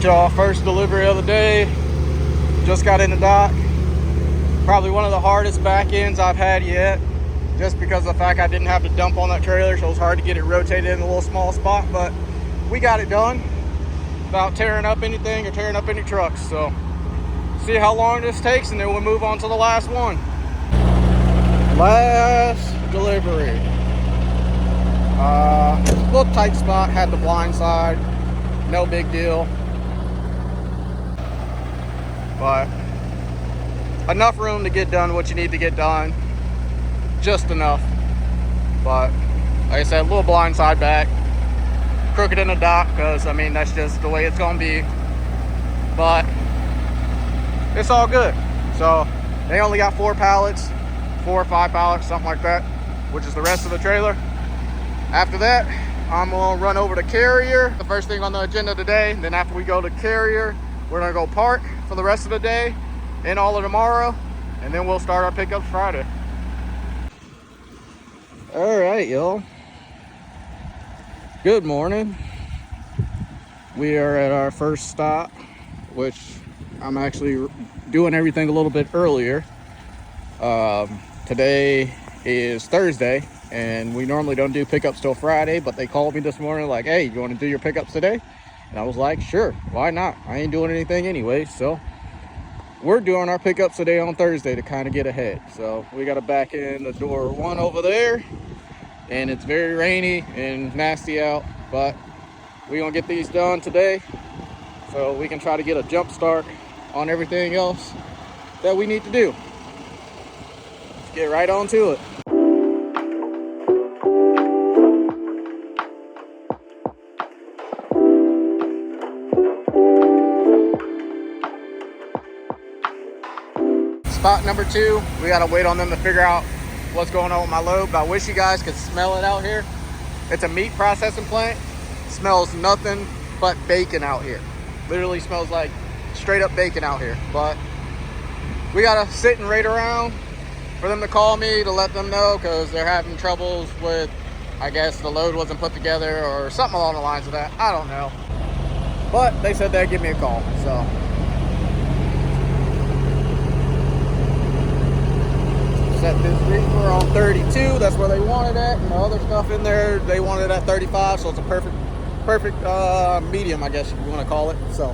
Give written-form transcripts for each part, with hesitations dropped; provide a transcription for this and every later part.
y'all, first delivery of the day. Just got in the dock. Probably one of the hardest back ends I've had yet, just because of the fact I didn't have to dump on that trailer, so it was hard to get it rotated in a little small spot, but we got it done without tearing up anything or tearing up any trucks. So see how long this takes, and then we'll move on to the last one. Last delivery. Little tight spot, had the blind side, no big deal, but enough room to get done what you need to get done, just enough. But like I said, a little blind side back, crooked in the dock, because I mean that's just the way it's gonna be, but it's all good. So they only got 4 pallets, 4 or 5 pallets, something like that, which is the rest of the trailer. After that, I'm gonna run over to Carrier, the first thing on the agenda today. Then after we go to Carrier, we're gonna go park for the rest of the day and all of tomorrow, and then we'll start our pickups Friday. All right, y'all. Good morning. We are at our first stop, which I'm actually doing everything a little bit earlier. Today is Thursday, and we normally don't do pickups till Friday, but they called me this morning like, hey, you want to do your pickups today? And I was like, sure, why not? I ain't doing anything anyway. So we're doing our pickups today on Thursday to kind of get ahead. So we got to back in the door 1 over there, and it's very rainy and nasty out, but we're gonna get these done today so we can try to get a jump start on everything else that we need to do. Let's get right on to it. Spot number 2, we gotta wait on them to figure out what's going on with my load, but I wish you guys could smell it out here. It's a meat processing plant. Smells nothing but bacon out here. Literally smells like straight up bacon out here. But we gotta sit and wait around for them to call me to let them know, because they're having troubles with, I guess the load wasn't put together or something along the lines of that. I don't know, but they said they'd give me a call. So set this reefer on 32, that's where they wanted it, and the other stuff in there they wanted at 35, so it's a perfect medium, I guess you want to call it. So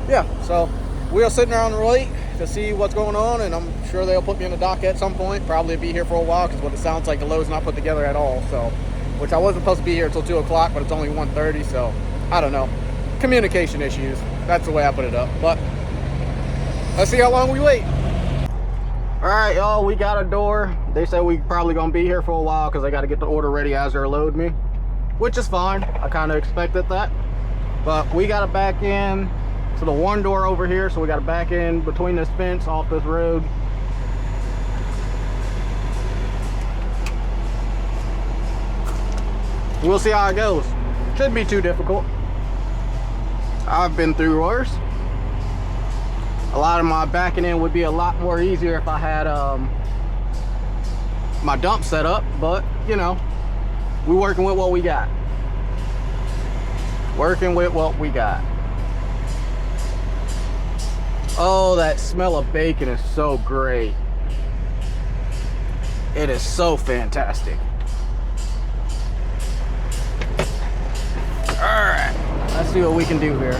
yeah, so we're sitting around and wait to see what's going on, and I'm sure they'll put me in the dock at some point. Probably be here for a while, because what it sounds like, the load's not put together at all. So, which I wasn't supposed to be here until 2 o'clock, but it's only 1:30, so I don't know. Communication issues, that's the way I put it up. But let's see how long we wait. All right, y'all, we got a door. They said we probably gonna be here for a while because they got to get the order ready as they're loading me, which is fine. I kind of expected that. But we got to back in to the one door over here, so we got to back in between this fence off this road. We'll see how it goes. Shouldn't be too difficult. I've been through worse. A lot of my backing in would be a lot more easier if I had my dump set up, but you know, we're working with what we got. Working with what we got. Oh, that smell of bacon is so great. It is so fantastic. All right, let's see what we can do here.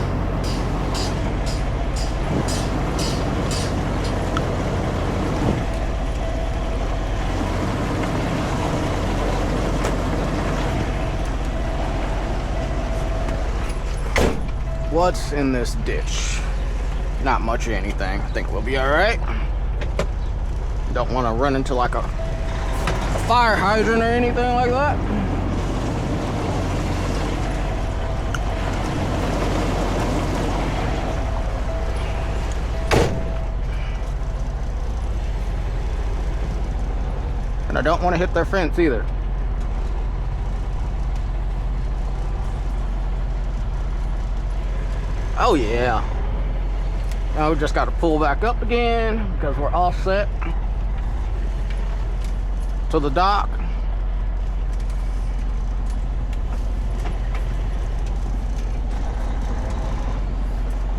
What's in this ditch? Not much of anything. I think we'll be all right. Don't want to run into like a fire hydrant or anything like that. And I don't want to hit their fence either. Oh yeah. Now we just got to pull back up again because we're all set to the dock.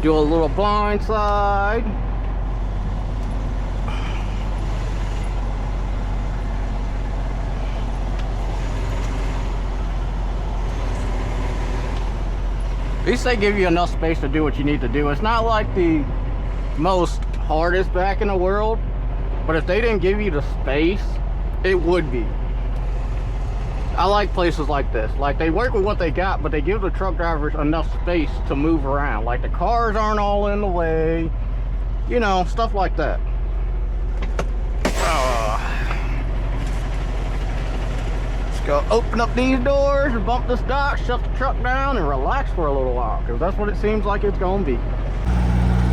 Do a little blind side. At least they give you enough space to do what you need to do. It's not like the most hardest back in the world, but if they didn't give you the space, it would be. I like places like this. Like, they work with what they got, but they give the truck drivers enough space to move around. Like, the cars aren't all in the way, you know, stuff like that. Go open up these doors and bump this dock, shut the truck down, and relax for a little while, because that's what it seems like it's gonna be.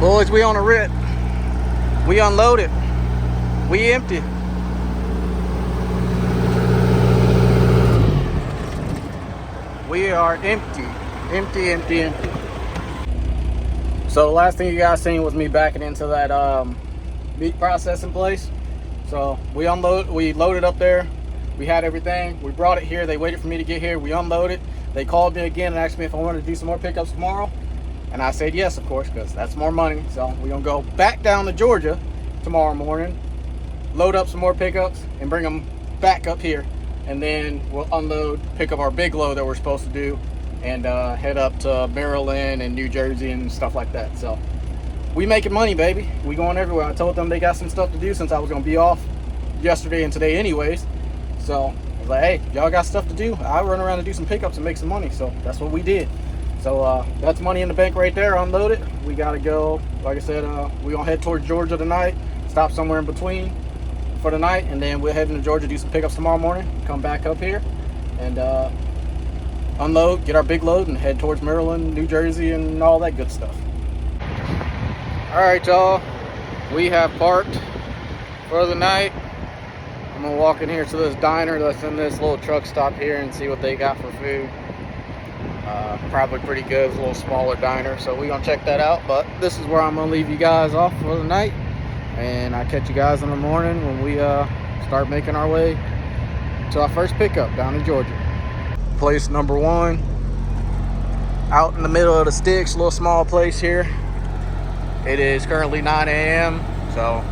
Boys, we on a rip. We unloaded. We empty. We are empty. Empty, empty, empty. So the last thing you guys seen was me backing into that meat processing place. So we loaded up there. We had everything. We brought it here. They waited for me to get here. We unloaded. They called me again and asked me if I wanted to do some more pickups tomorrow. And I said yes, of course, because that's more money. So we're going to go back down to Georgia tomorrow morning, load up some more pickups, and bring them back up here. And then we'll unload, pick up our big load that we're supposed to do, and head up to Maryland and New Jersey and stuff like that. So we making money, baby. We going everywhere. I told them they got some stuff to do since I was going to be off yesterday and today anyways. So I was like, hey, y'all got stuff to do? I run around and do some pickups and make some money. So that's what we did. So that's money in the bank right there, unloaded. We got to go, like I said, we're going to head towards Georgia tonight, stop somewhere in between for the night, and then we'll head into Georgia, do some pickups tomorrow morning, come back up here and unload, get our big load, and head towards Maryland, New Jersey, and all that good stuff. All right, y'all, we have parked for the night. I'm gonna walk in here to this diner that's in this little truck stop here and see what they got for food. Probably pretty good. It's a little smaller diner, so we're gonna check that out. But this is where I'm gonna leave you guys off for the night, and I'll catch you guys in the morning when we start making our way to our first pickup down in Georgia. Place number one, out in the middle of the sticks, a little small place here. It is currently 9 a.m. so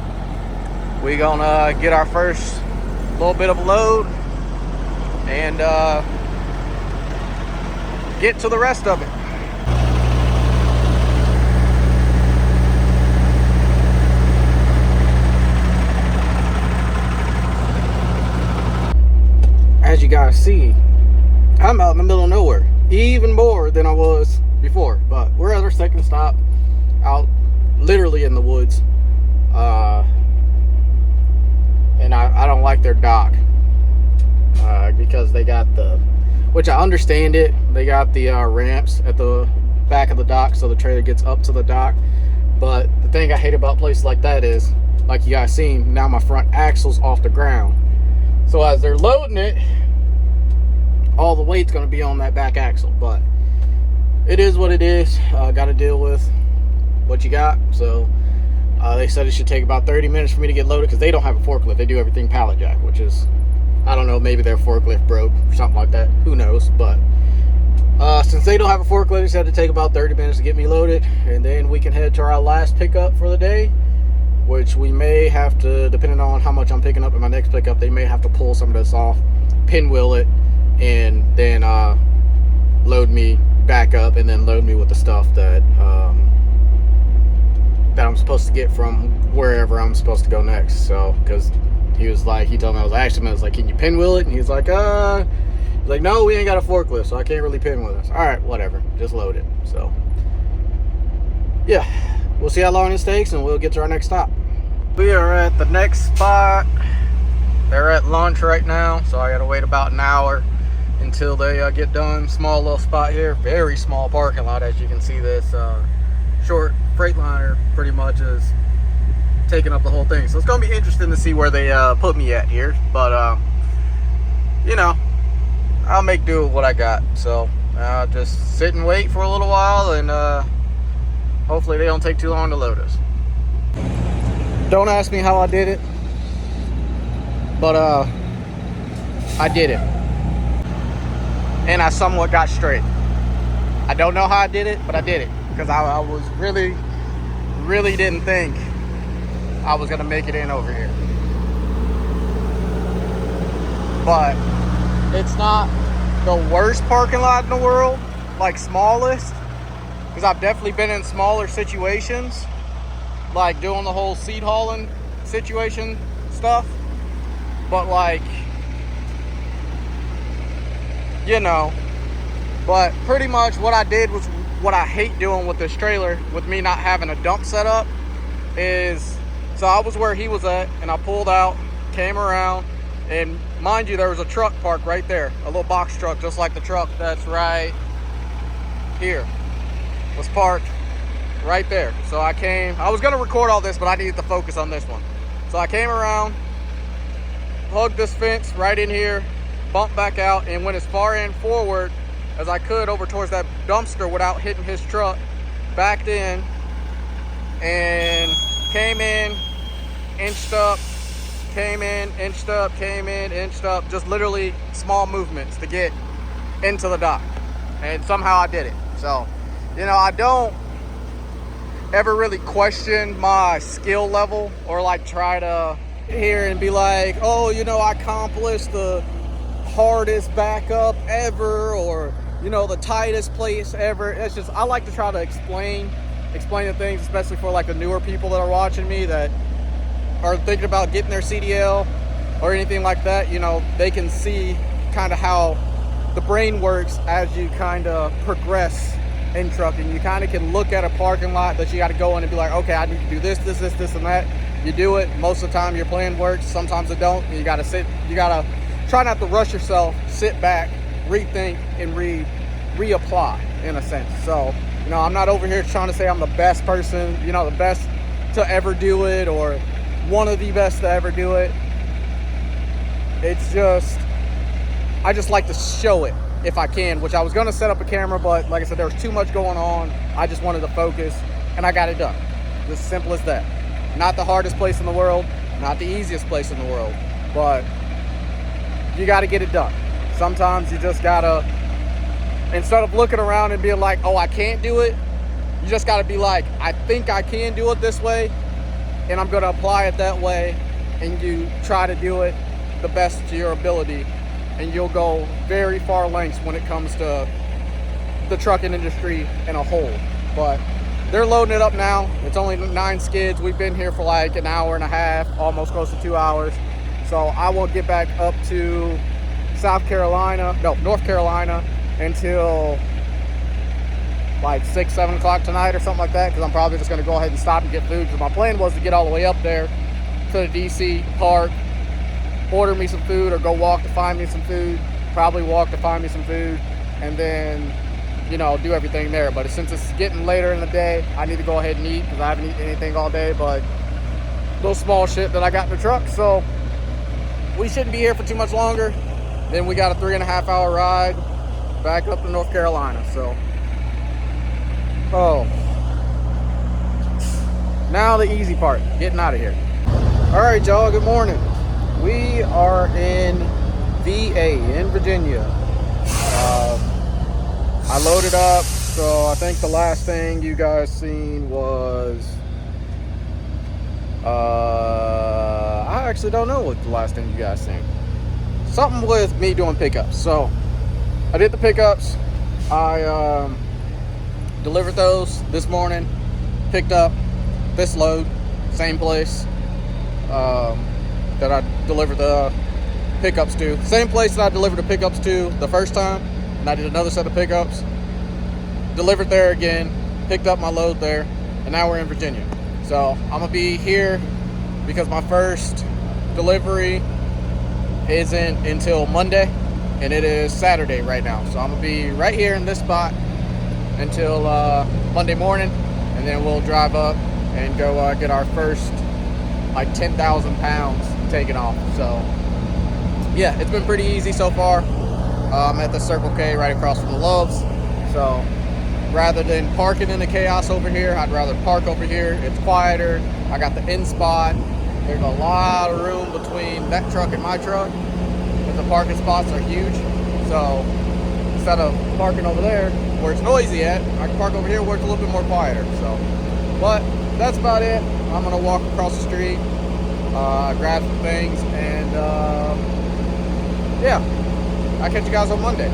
we're gonna get our first little bit of a load and get to the rest of it. As you guys see, I'm out in the middle of nowhere, even more than I was before, but we're at our second stop, out literally in the woods. And I don't like their dock because they got the, which I understand it, they got the ramps at the back of the dock so the trailer gets up to the dock. But the thing I hate about places like that is, like you guys seen, now my front axle's off the ground. So as they're loading it, all the weight's going to be on that back axle. But it is what it is. Got to deal with what you got. So they said it should take about 30 minutes for me to get loaded because they don't have a forklift. They do everything pallet jack, which is, I don't know, maybe their forklift broke or something like that. Who knows? But since they don't have a forklift, it's had to take about 30 minutes to get me loaded. And then we can head to our last pickup for the day, which we may have to, depending on how much I'm picking up in my next pickup, they may have to pull some of this off, pinwheel it, and then load me back up and then load me with the stuff that that I'm supposed to get from wherever I'm supposed to go next. So, because he told me, I was asking him, I was like, can you pinwheel it? And he's like, no, we ain't got a forklift, so I can't really pinwheel this. All right, whatever, just load it. So, yeah, we'll see how long this takes, and we'll get to our next stop. We are at the next spot. They're at lunch right now, so I gotta wait about an hour until they get done. Small little spot here, very small parking lot. As you can see, this short Freightliner pretty much is taking up the whole thing. So it's gonna be interesting to see where they put me at here. But you know, I'll make do with what I got. So just sit and wait for a little while, and hopefully they don't take too long to load us. Don't ask me how I did it, but I did it, and I somewhat got straight. I don't know how I did it, but I did it. because I was really didn't think I was gonna make it in over here. But it's not the worst parking lot in the world, like smallest, because I've definitely been in smaller situations, like doing the whole seed hauling situation stuff. But like, you know, but pretty much what I did was what I hate doing with this trailer, with me not having a dump set up, is, so I was where he was at, and I pulled out, came around, and mind you, there was a truck parked right there, a little box truck, just like the truck that's right here, was parked right there. So I was gonna record all this, but I needed to focus on this one. So I came around, hugged this fence right in here, bumped back out, and went as far in forward as I could over towards that dumpster without hitting his truck, backed in, and came in, inched up, came in, inched up, came in, inched up, just literally small movements to get into the dock. And somehow I did it. So, you know, I don't ever really question my skill level or like try to here and be like, oh, you know, I accomplished the hardest backup ever, or, you know, the tightest place ever. It's just, I like to try to explain the things, especially for like the newer people that are watching me that are thinking about getting their CDL or anything like that. You know, they can see kind of how the brain works as you kind of progress in trucking. You kind of can look at a parking lot that you got to go in and be like, okay, I need to do this, and that. You do it. Most of the time your plan works. Sometimes it don't. You got to try not to rush yourself, sit back, rethink, and reapply in a sense. So, you know, I'm not over here trying to say I'm the best person, you know, the best to ever do it, or one of the best to ever do it. It's just, I just like to show it if I can, which I was going to set up a camera, but like I said, there was too much going on. I just wanted to focus, and I got it done. It's as simple as that. Not the hardest place in the world, not the easiest place in the world, but you got to get it done. Sometimes you just got to, instead of looking around and being like, oh, I can't do it, you just got to be like, I think I can do it this way, and I'm going to apply it that way, and you try to do it the best to your ability, and you'll go very far lengths when it comes to the trucking industry in a whole. But they're loading it up now. It's only 9 skids. We've been here for like an hour and a half, almost close to 2 hours. So I won't get back up to North Carolina until like 6, 7 o'clock tonight or something like that, because I'm probably just going to go ahead and stop and get food, because my plan was to get all the way up there to the DC park, order me some food, or go walk to find me some food, probably walk to find me some food, and then, you know, do everything there. But since it's getting later in the day, I need to go ahead and eat, because I haven't eaten anything all day but little small shit that I got in the truck. So we shouldn't be here for too much longer. Then we got a 3.5 hour ride back up to North Carolina. So, oh, now the easy part, getting out of here. All right, y'all, good morning. We are in VA, in Virginia. I loaded up, so I think the last thing you guys seen was, I actually don't know what the last thing you guys seen. Something with me doing pickups. So I did the pickups. I delivered those this morning, picked up this load, same place that I delivered the pickups to. Same place that I delivered the pickups to the first time, and I did another set of pickups. Delivered there again, picked up my load there, and now we're in Virginia. So I'm gonna be here because my first delivery isn't until Monday, and it is Saturday right now. So I'm gonna be right here in this spot until Monday morning, and then we'll drive up and go get our first like 10,000 pounds taken off. So yeah, it's been pretty easy so far. I'm at the Circle K right across from the Loves. So rather than parking in the chaos over here, I'd rather park over here. It's quieter. I got the in spot. There's a lot of room between that truck and my truck, because the parking spots are huge. So instead of parking over there where it's noisy at, I can park over here where it's a little bit more quieter. So, but that's about it. I'm gonna walk across the street, grab some things, and yeah, I'll catch you guys on Monday.